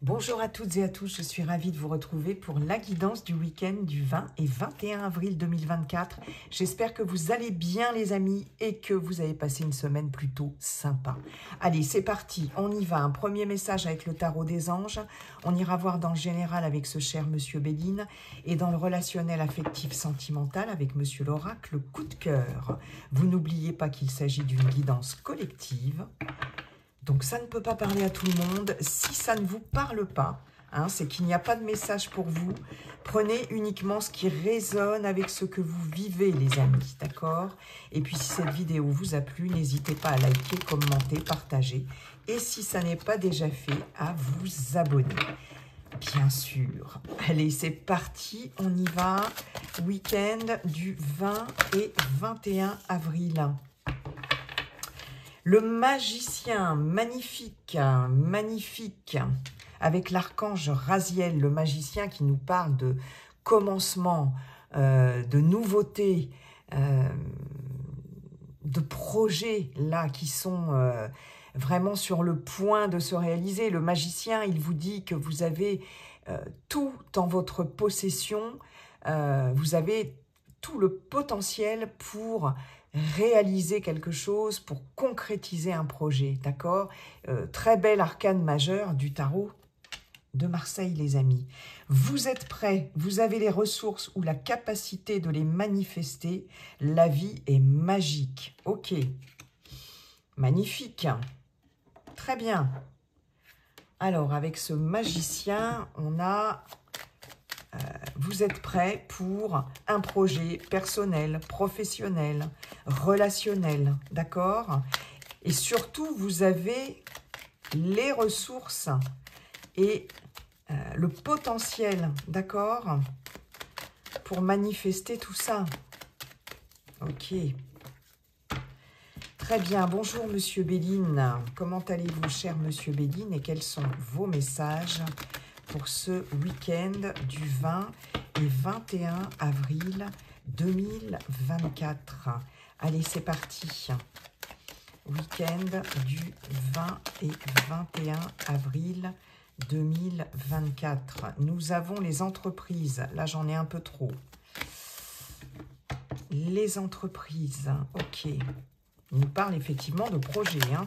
Bonjour à toutes et à tous, je suis ravie de vous retrouver pour la guidance du week-end du 20 et 21 avril 2024. J'espère que vous allez bien les amis et que vous avez passé une semaine plutôt sympa. Allez, c'est parti, on y va. Un premier message avec le tarot des anges. On ira voir dans le général avec ce cher Monsieur Béline et dans le relationnel affectif sentimental avec Monsieur l'oracle coup de cœur. Vous n'oubliez pas qu'il s'agit d'une guidance collective. Donc ça ne peut pas parler à tout le monde. Si ça ne vous parle pas, hein, c'est qu'il n'y a pas de message pour vous. Prenez uniquement ce qui résonne avec ce que vous vivez, les amis, d'accord? Et puis si cette vidéo vous a plu, n'hésitez pas à liker, commenter, partager. Et si ça n'est pas déjà fait, à vous abonner. Bien sûr. Allez, c'est parti, on y va. Week-end du 20 et 21 avril. Le magicien, magnifique, magnifique, avec l'archange Raziel, le magicien qui nous parle de commencement, de nouveautés, de projets là qui sont vraiment sur le point de se réaliser. Le magicien, il vous dit que vous avez tout en votre possession, vous avez tout le potentiel pour réaliser quelque chose, pour concrétiser un projet, d'accord? Très bel arcane majeur du tarot de Marseille, les amis. Vous êtes prêts, vous avez les ressources ou la capacité de les manifester. La vie est magique. Ok, magnifique. Très bien. Alors, avec ce magicien, on a... vous êtes prêts pour un projet personnel, professionnel, relationnel, d'accord? Et surtout, vous avez les ressources et le potentiel, d'accord? Pour manifester tout ça. Ok. Très bien. Bonjour, Monsieur Béline. Comment allez-vous, cher Monsieur Béline? Et quels sont vos messages pour ce week-end du 20 et 21 avril 2024. Allez, c'est parti. Week-end du 20 et 21 avril 2024. Nous avons les entreprises. Là, j'en ai un peu trop. Les entreprises. Ok. On nous parle effectivement de projets, hein.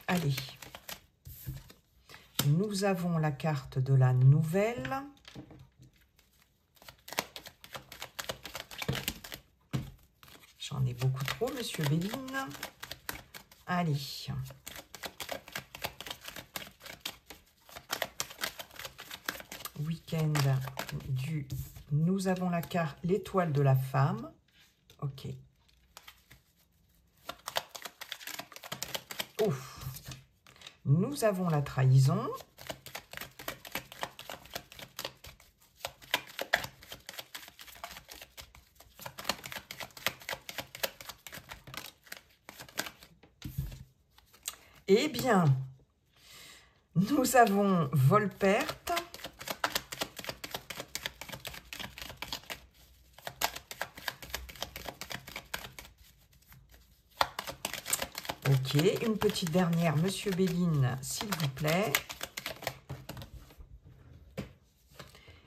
Allez. Nous avons la carte de la nouvelle. J'en ai beaucoup trop, Monsieur Béline. Allez. Week-end du... Nous avons la carte, l'étoile de la femme. Ok. Ouf. Nous avons la trahison. Eh bien, nous avons vol-perte. Ok, une petite dernière, Monsieur Béline, s'il vous plaît.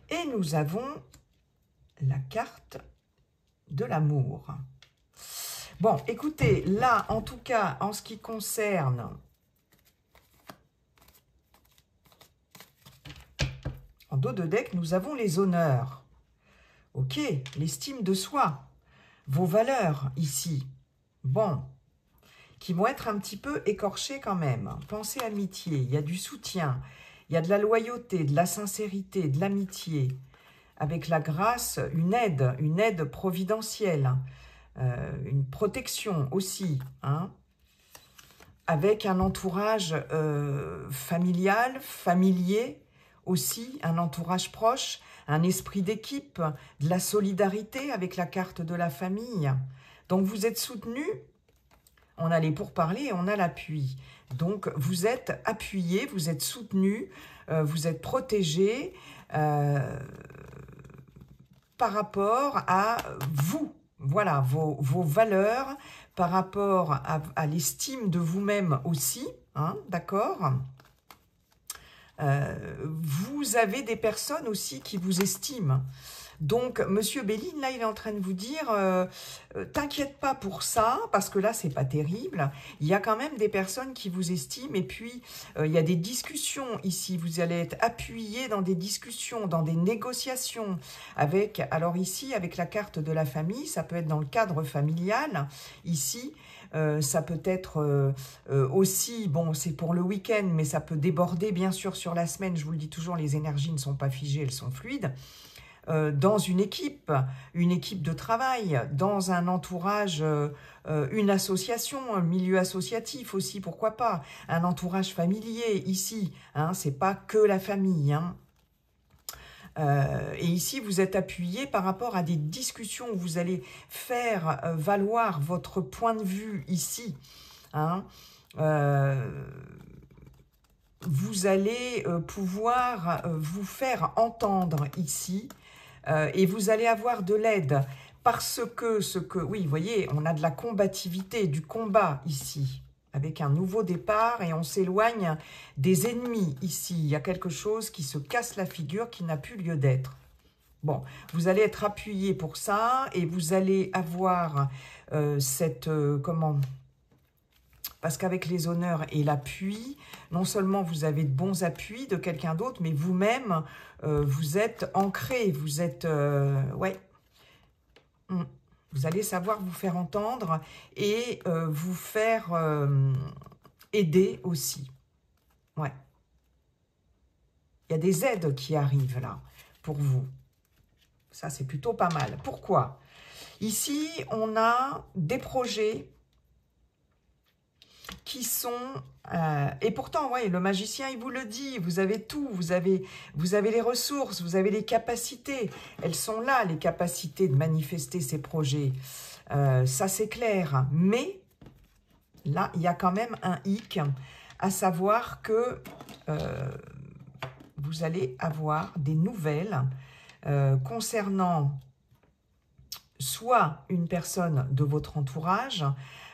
Et nous avons la carte de l'amour. Bon, écoutez, là, en tout cas, en ce qui concerne... En dos de deck, nous avons les honneurs. Ok, l'estime de soi. Vos valeurs, ici. Bon... qui vont être un petit peu écorchés quand même. Pensez amitié, il y a du soutien, il y a de la loyauté, de la sincérité, de l'amitié. Avec la grâce, une aide providentielle, une protection aussi. Hein, avec un entourage familial, familier aussi, un entourage proche, un esprit d'équipe, de la solidarité avec la carte de la famille. Donc vous êtes soutenu. On a les pourparlers et on a l'appui. Donc, vous êtes appuyé, vous êtes soutenu, vous êtes protégé par rapport à vous. Voilà, vos valeurs, par rapport à l'estime de vous-même aussi. Hein, d'accord? Vous avez des personnes aussi qui vous estiment. Donc, Monsieur Béline, là, il est en train de vous dire, t'inquiète pas pour ça, parce que là, c'est pas terrible. Il y a quand même des personnes qui vous estiment, et puis, il y a des discussions ici. Vous allez être appuyé dans des discussions, dans des négociations avec, alors ici, avec la carte de la famille, ça peut être dans le cadre familial, ici. Ça peut être aussi, bon, c'est pour le week-end, mais ça peut déborder, bien sûr, sur la semaine. Je vous le dis toujours, les énergies ne sont pas figées, elles sont fluides. Dans une équipe de travail, dans un entourage, une association, un milieu associatif aussi, pourquoi pas, un entourage familier ici, hein, c'est pas que la famille, hein. Et ici, vous êtes appuyé par rapport à des discussions où vous allez faire valoir votre point de vue ici, hein. Vous allez pouvoir vous faire entendre ici, et vous allez avoir de l'aide parce que oui, vous voyez, on a de la combativité, du combat ici, avec un nouveau départ et on s'éloigne des ennemis ici. Il y a quelque chose qui se casse la figure, qui n'a plus lieu d'être. Bon, vous allez être appuyé pour ça et vous allez avoir comment... Parce qu'avec les honneurs et l'appui, non seulement vous avez de bons appuis de quelqu'un d'autre, mais vous-même, vous êtes ancré, vous êtes... ouais. Vous allez savoir vous faire entendre et vous faire aider aussi. Ouais. Il y a des aides qui arrivent là, pour vous. Ça, c'est plutôt pas mal. Pourquoi? Ici, on a des projets qui sont... et pourtant, ouais, le magicien, il vous le dit, vous avez tout, vous avez les ressources, vous avez les capacités. Elles sont là, les capacités de manifester ces projets. Ça, c'est clair. Mais, là, il y a quand même un hic, à savoir que vous allez avoir des nouvelles concernant soit une personne de votre entourage.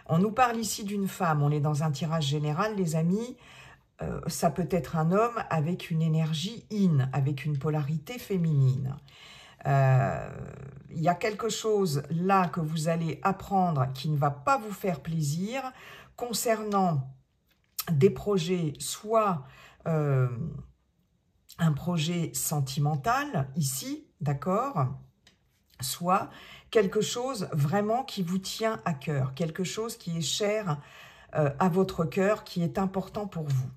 On nous parle ici d'une femme, on est dans un tirage général, les amis. Ça peut être un homme avec une énergie yin, avec une polarité féminine. Il y a quelque chose là que vous allez apprendre qui ne va pas vous faire plaisir concernant des projets, soit un projet sentimental ici, d'accord, soit quelque chose vraiment qui vous tient à cœur, quelque chose qui est cher à votre cœur, qui est important pour vous.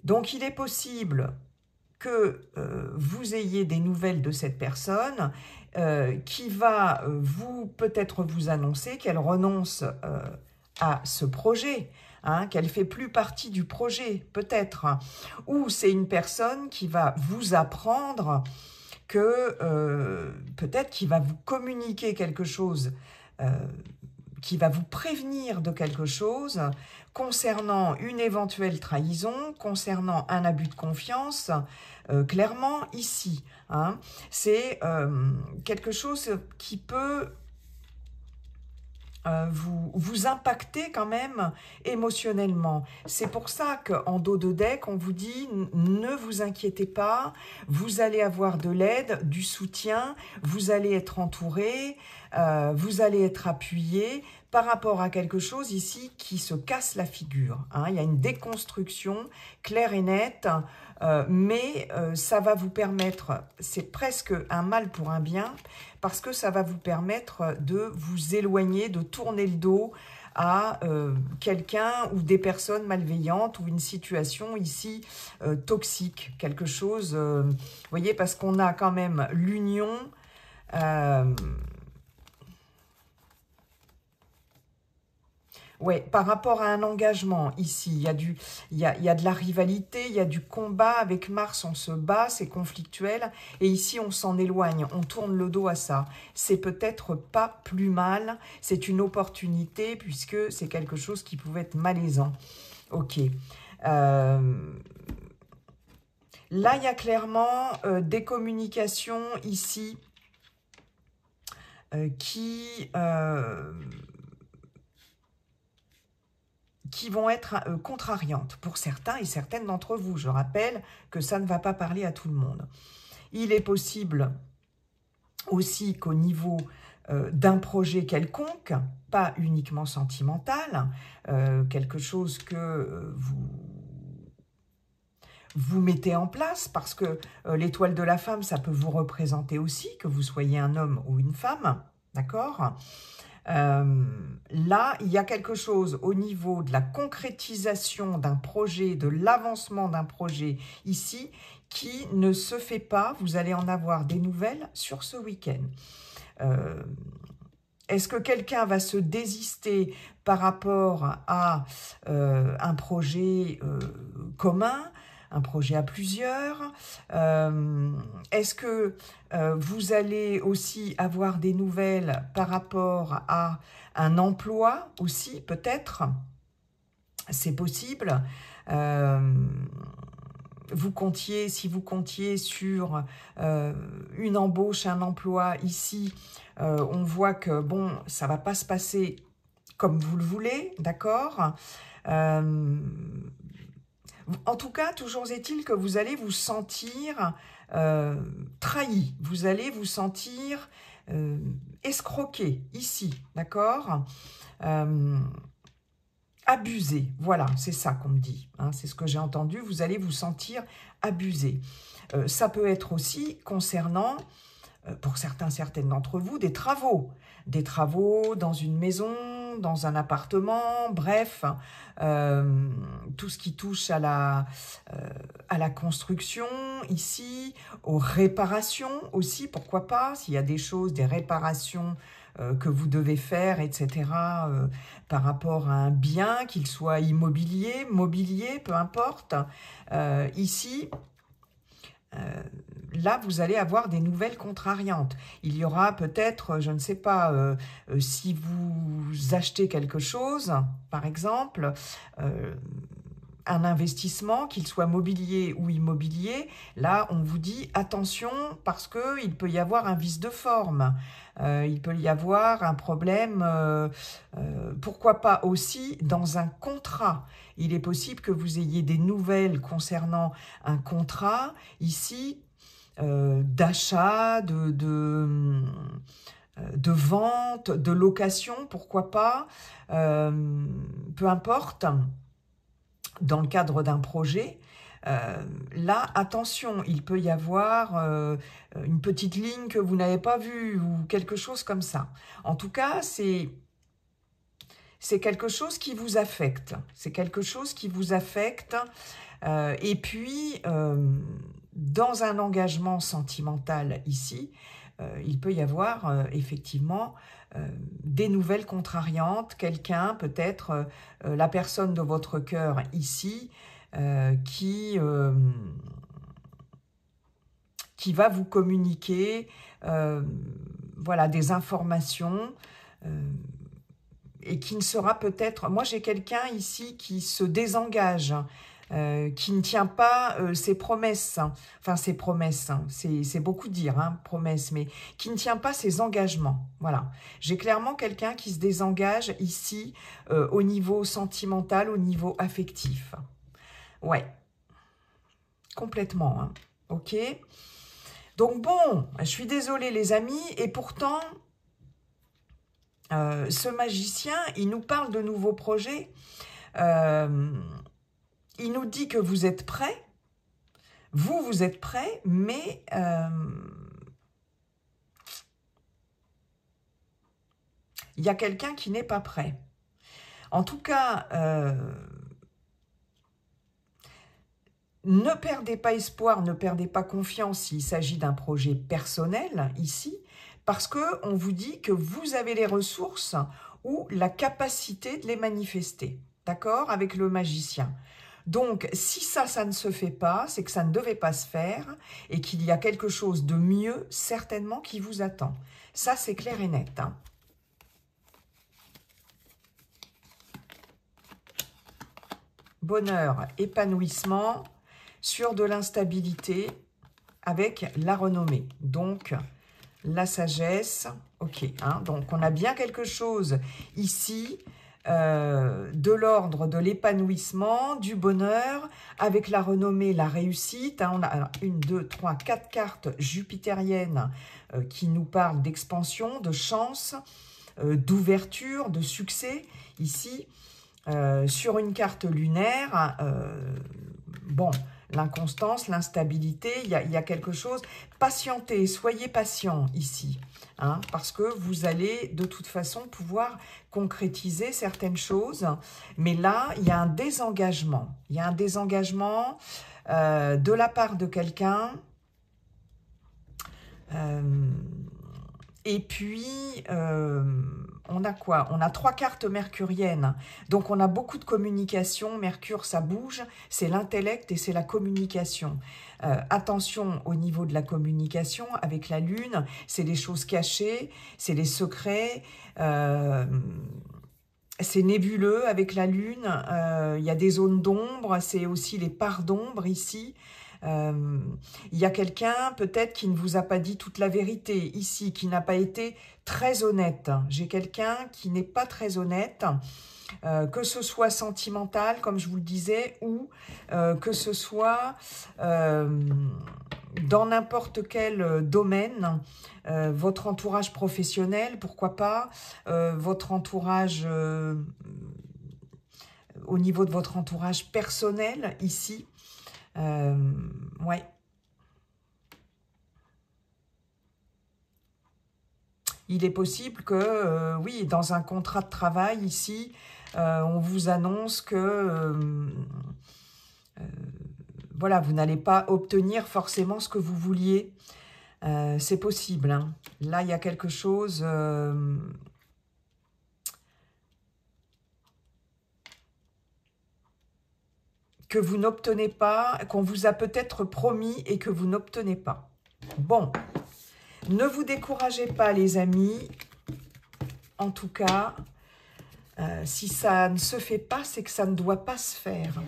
Donc, il est possible que vous ayez des nouvelles de cette personne qui va peut-être vous annoncer qu'elle renonce à ce projet, hein, qu'elle ne fait plus partie du projet, peut-être. Ou c'est une personne qui va vous apprendre que peut-être qu'il va vous communiquer quelque chose, qui va vous prévenir de quelque chose concernant une éventuelle trahison, concernant un abus de confiance, clairement ici. Hein, c'est quelque chose qui peut vous impacter quand même émotionnellement. C'est pour ça qu'en dos de deck, on vous dit ne vous inquiétez pas, vous allez avoir de l'aide, du soutien, vous allez être entouré, vous allez être appuyé par rapport à quelque chose ici qui se casse la figure. Hein. Il y a une déconstruction claire et nette, mais ça va vous permettre, c'est presque un mal pour un bien, parce que ça va vous permettre de vous éloigner, de tourner le dos à quelqu'un ou des personnes malveillantes ou une situation ici toxique, quelque chose, vous voyez, parce qu'on a quand même l'union, ouais, par rapport à un engagement, ici, il y a de la rivalité, il y a du combat. Avec Mars, on se bat, c'est conflictuel. Et ici, on s'en éloigne, on tourne le dos à ça. C'est peut-être pas plus mal, c'est une opportunité, puisque c'est quelque chose qui pouvait être malaisant. Ok. Là, il y a clairement des communications ici qui qui vont être contrariantes pour certains et certaines d'entre vous. Je rappelle que ça ne va pas parler à tout le monde. Il est possible aussi qu'au niveau d'un projet quelconque, pas uniquement sentimental, quelque chose que vous mettez en place, parce que l'étoile de la femme, ça peut vous représenter aussi, que vous soyez un homme ou une femme, d'accord ? Là, il y a quelque chose au niveau de la concrétisation d'un projet, de l'avancement d'un projet ici, qui ne se fait pas. Vous allez en avoir des nouvelles sur ce week-end. Est-ce que quelqu'un va se désister par rapport à un projet commun, un projet à plusieurs? Est-ce que vous allez aussi avoir des nouvelles par rapport à un emploi aussi, peut-être? C'est possible. Si vous comptiez sur une embauche, un emploi ici, on voit que bon, ça va pas se passer comme vous le voulez, d'accord? En tout cas, toujours est-il que vous allez vous sentir trahi, vous allez vous sentir escroqué ici, d'accord? Abusé, voilà, c'est ça qu'on me dit, hein, c'est ce que j'ai entendu, vous allez vous sentir abusé. Ça peut être aussi concernant, pour certaines d'entre vous, des travaux dans une maison, dans un appartement, bref, tout ce qui touche à la construction ici, aux réparations aussi, pourquoi pas, s'il y a des choses, des réparations que vous devez faire, etc., par rapport à un bien, qu'il soit immobilier, mobilier, peu importe. Ici, là, vous allez avoir des nouvelles contrariantes. Il y aura peut-être, je ne sais pas, si vous achetez quelque chose, par exemple, un investissement, qu'il soit mobilier ou immobilier, là, on vous dit attention parce qu'il peut y avoir un vice de forme, il peut y avoir un problème, pourquoi pas aussi dans un contrat. Il est possible que vous ayez des nouvelles concernant un contrat, ici, d'achat, de vente, de location, pourquoi pas, peu importe, dans le cadre d'un projet. Là, attention, il peut y avoir une petite ligne que vous n'avez pas vue ou quelque chose comme ça. En tout cas, c'est quelque chose qui vous affecte. C'est quelque chose qui vous affecte. Et puis, dans un engagement sentimental ici, il peut y avoir effectivement des nouvelles contrariantes, quelqu'un, peut-être la personne de votre cœur ici, qui va vous communiquer voilà, des informations et qui ne sera peut-être... Moi, j'ai quelqu'un ici qui se désengage, qui ne tient pas ses promesses, enfin ses promesses, c'est beaucoup dire, hein, promesses, mais qui ne tient pas ses engagements, voilà. J'ai clairement quelqu'un qui se désengage ici au niveau sentimental, au niveau affectif. Ouais, complètement, hein. Ok. Donc bon, je suis désolée les amis, et pourtant, ce magicien, il nous parle de nouveaux projets, il nous dit que vous êtes prêts, vous êtes prêts, mais il y a quelqu'un qui n'est pas prêt. En tout cas, ne perdez pas espoir, ne perdez pas confiance s'il s'agit d'un projet personnel ici, parce qu'on vous dit que vous avez les ressources ou la capacité de les manifester, d'accord, avec le magicien. Donc, si ça ne se fait pas, c'est que ça ne devait pas se faire et qu'il y a quelque chose de mieux, certainement, qui vous attend. Ça, c'est clair et net, hein. Bonheur, épanouissement, sur de l'instabilité, avec la renommée. Donc, la sagesse, ok. Hein, donc, on a bien quelque chose ici de l'ordre de l'épanouissement, du bonheur, avec la renommée, la réussite. Hein, on a alors, 1, 2, 3, 4 cartes jupitériennes qui nous parlent d'expansion, de chance, d'ouverture, de succès, ici. Sur une carte lunaire, bon, l'inconstance, l'instabilité, il y a quelque chose. Patientez, soyez patient ici, hein, parce que vous allez de toute façon pouvoir concrétiser certaines choses. Mais là, il y a un désengagement. Il y a un désengagement de la part de quelqu'un. Et puis, on a quoi? On a 3 cartes mercuriennes. Donc, on a beaucoup de communication. Mercure, ça bouge. C'est l'intellect et c'est la communication. Attention au niveau de la communication avec la Lune. C'est les choses cachées, c'est les secrets. C'est nébuleux avec la Lune. Il y a des zones d'ombre. C'est aussi les parts d'ombre ici. Il y a quelqu'un peut-être qui ne vous a pas dit toute la vérité ici, qui n'a pas été très honnête. J'ai quelqu'un qui n'est pas très honnête, que ce soit sentimental, comme je vous le disais, ou que ce soit dans n'importe quel domaine, votre entourage professionnel, pourquoi pas, votre entourage, au niveau de votre entourage personnel ici. Ouais. Il est possible que, oui, dans un contrat de travail ici, on vous annonce que, voilà, vous n'allez pas obtenir forcément ce que vous vouliez. C'est possible, hein. Là, il y a quelque chose... que vous n'obtenez pas, qu'on vous a peut-être promis et que vous n'obtenez pas. Bon, ne vous découragez pas les amis. En tout cas, si ça ne se fait pas, c'est que ça ne doit pas se faire.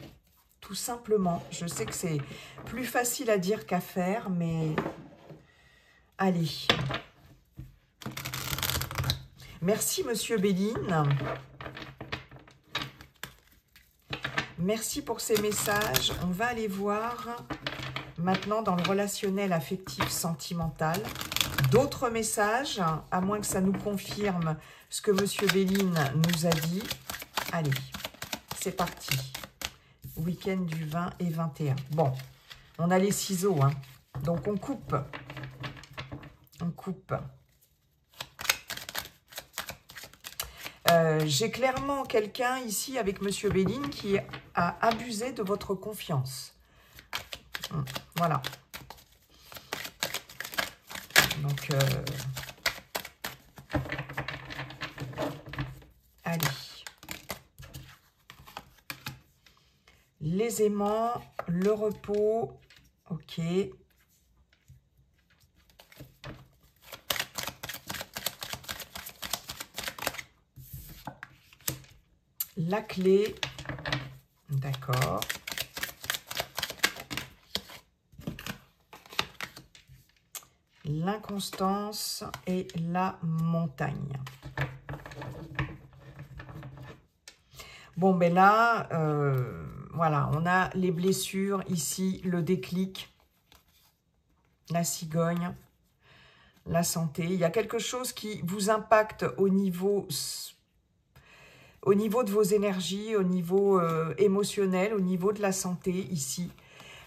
Tout simplement. Je sais que c'est plus facile à dire qu'à faire, mais allez. Merci Monsieur Béline. Merci pour ces messages. On va aller voir maintenant dans le relationnel affectif sentimental d'autres messages, à moins que ça nous confirme ce que Monsieur Béline nous a dit. Allez, c'est parti. Week-end du 20 et 21. Bon, on a les ciseaux, hein. Donc on coupe. On coupe. J'ai clairement quelqu'un ici avec Monsieur Béline qui a abusé de votre confiance. Voilà. Donc, allez. Les aimants, le repos, ok. La clé, d'accord. L'inconstance et la montagne. Bon, ben là, voilà, on a les blessures ici, le déclic, la cigogne, la santé. Il y a quelque chose qui vous impacte au niveau de vos énergies, au niveau émotionnel, au niveau de la santé ici.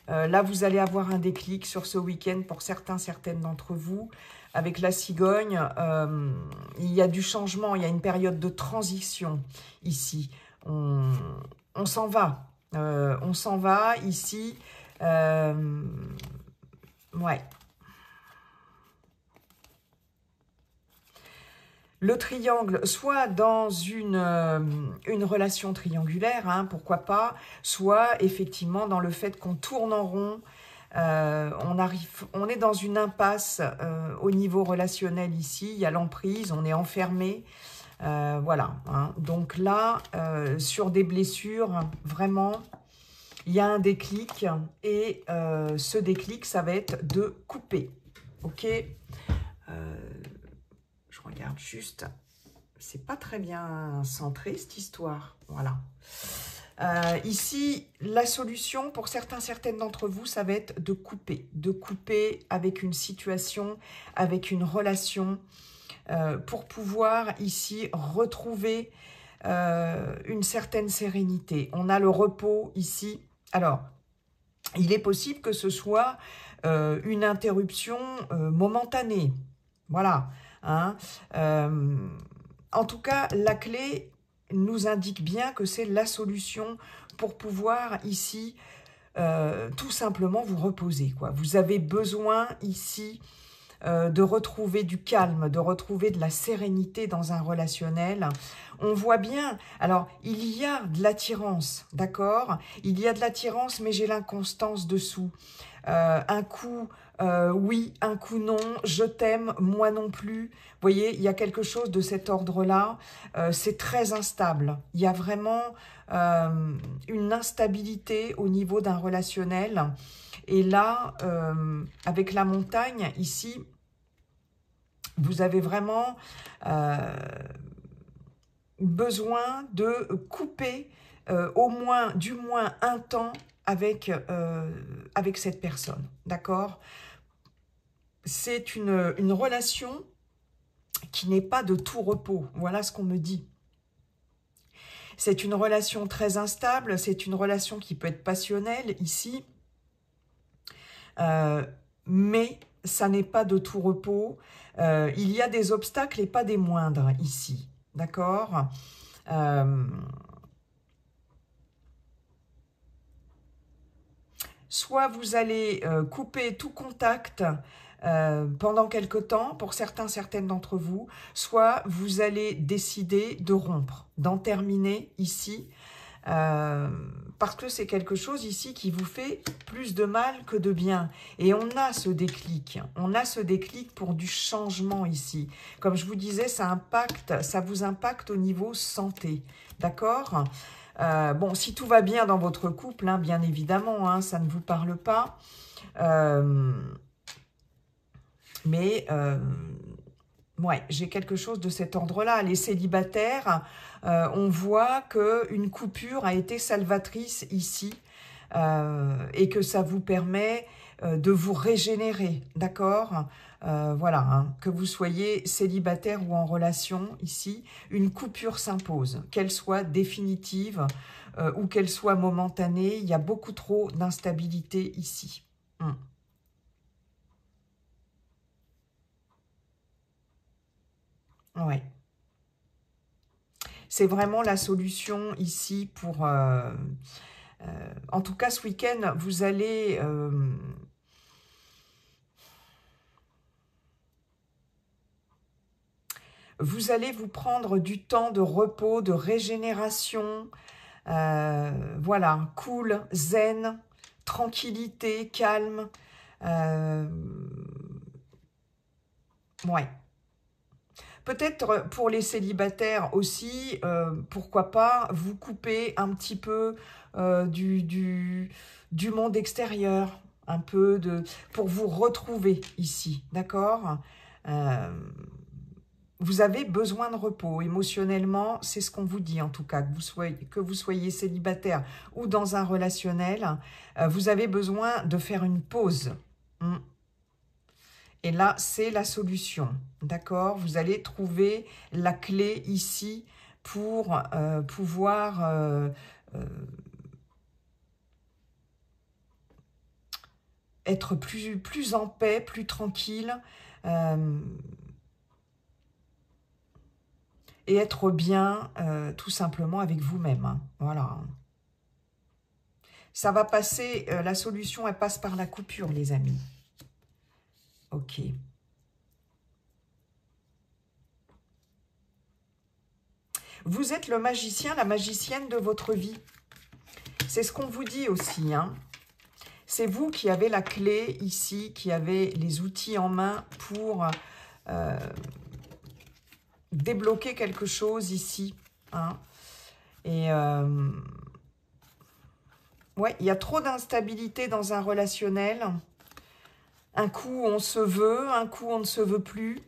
Là, vous allez avoir un déclic sur ce week-end pour certaines d'entre vous. Avec la cigogne, il y a du changement, il y a une période de transition ici. On s'en va. On s'en va ici. Ouais. Le triangle, soit dans une relation triangulaire, hein, pourquoi pas, soit effectivement dans le fait qu'on tourne en rond, on est dans une impasse au niveau relationnel ici, il y a l'emprise, on est enfermé, voilà. Hein. Donc là, sur des blessures, vraiment, il y a un déclic et ce déclic, ça va être de couper, ok ? Je regarde juste. c'est pas très bien centré, cette histoire. Voilà. Ici, la solution, pour certaines d'entre vous, ça va être de couper avec une situation, avec une relation, pour pouvoir ici retrouver une certaine sérénité. On a le repos ici. Alors, il est possible que ce soit une interruption momentanée. Voilà. Hein. En tout cas, la clé nous indique bien que c'est la solution pour pouvoir ici tout simplement vous reposer, quoi. Vous avez besoin ici de retrouver du calme, de retrouver de la sérénité dans un relationnel. On voit bien, alors il y a de l'attirance, d'accord? Il y a de l'attirance, mais j'ai l'inconstance dessous. Un coup oui, un coup non, je t'aime, moi non plus. Vous voyez, il y a quelque chose de cet ordre-là. C'est très instable. Il y a vraiment une instabilité au niveau d'un relationnel. Et là, avec la montagne, ici, vous avez vraiment besoin de couper du moins un temps avec cette personne, d'accord? C'est une relation qui n'est pas de tout repos, voilà ce qu'on me dit. C'est une relation très instable, c'est une relation qui peut être passionnelle ici, mais ça n'est pas de tout repos. Il y a des obstacles et pas des moindres ici, d'accord? Soit vous allez couper tout contact pendant quelque temps, pour certaines d'entre vous, soit vous allez décider de rompre, d'en terminer ici, parce que c'est quelque chose ici qui vous fait plus de mal que de bien. Et on a ce déclic pour du changement ici. Comme je vous disais, ça vous impacte au niveau santé, d'accord ? Bon, si tout va bien dans votre couple, hein, bien évidemment, hein, ça ne vous parle pas. Mais ouais, j'ai quelque chose de cet ordre-là. Les célibataires, on voit qu'une coupure a été salvatrice ici et que ça vous permet de vous régénérer, d'accord? Voilà, hein, que vous soyez célibataire ou en relation ici, une coupure s'impose, qu'elle soit définitive ou qu'elle soit momentanée. Il y a beaucoup trop d'instabilité ici. Ouais. C'est vraiment la solution ici pour... en tout cas, ce week-end, vous allez... vous allez vous prendre du temps de repos, de régénération. Voilà, cool, zen, tranquillité, calme. Ouais. Peut-être pour les célibataires aussi, pourquoi pas, vous couper un petit peu du monde extérieur, un peu pour vous retrouver ici, d'accord? Vous avez besoin de repos émotionnellement, c'est ce qu'on vous dit en tout cas, que vous soyez célibataire ou dans un relationnel, vous avez besoin de faire une pause. Et là, c'est la solution, d'accord? Vous allez trouver la clé ici pour pouvoir être plus en paix, plus tranquille et être bien tout simplement avec vous-même. Hein. Voilà. Ça va passer, la solution, elle passe par la coupure, les amis. Ok. Vous êtes le magicien, la magicienne de votre vie. C'est ce qu'on vous dit aussi. Hein. C'est vous qui avez la clé ici, qui avez les outils en main pour débloquer quelque chose ici. Hein. Et ouais, il y a trop d'instabilité dans un relationnel. Un coup, on se veut, un coup, on ne se veut plus.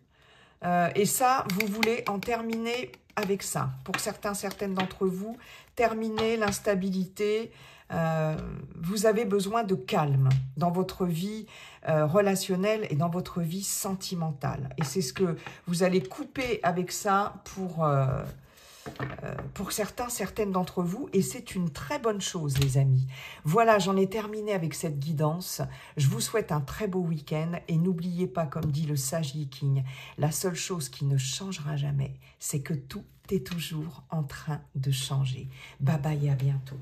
Et ça, vous voulez en terminer avec ça. Pour certains, certaines d'entre vous, terminer l'instabilité. Vous avez besoin de calme dans votre vie relationnelle et dans votre vie sentimentale. Et c'est ce que vous allez couper avec ça pour certains, certaines d'entre vous, et c'est une très bonne chose, les amis. Voilà, j'en ai terminé avec cette guidance. Je vous souhaite un très beau week-end, et n'oubliez pas, comme dit le sage Yi-King, la seule chose qui ne changera jamais, c'est que tout est toujours en train de changer. Bye bye et à bientôt.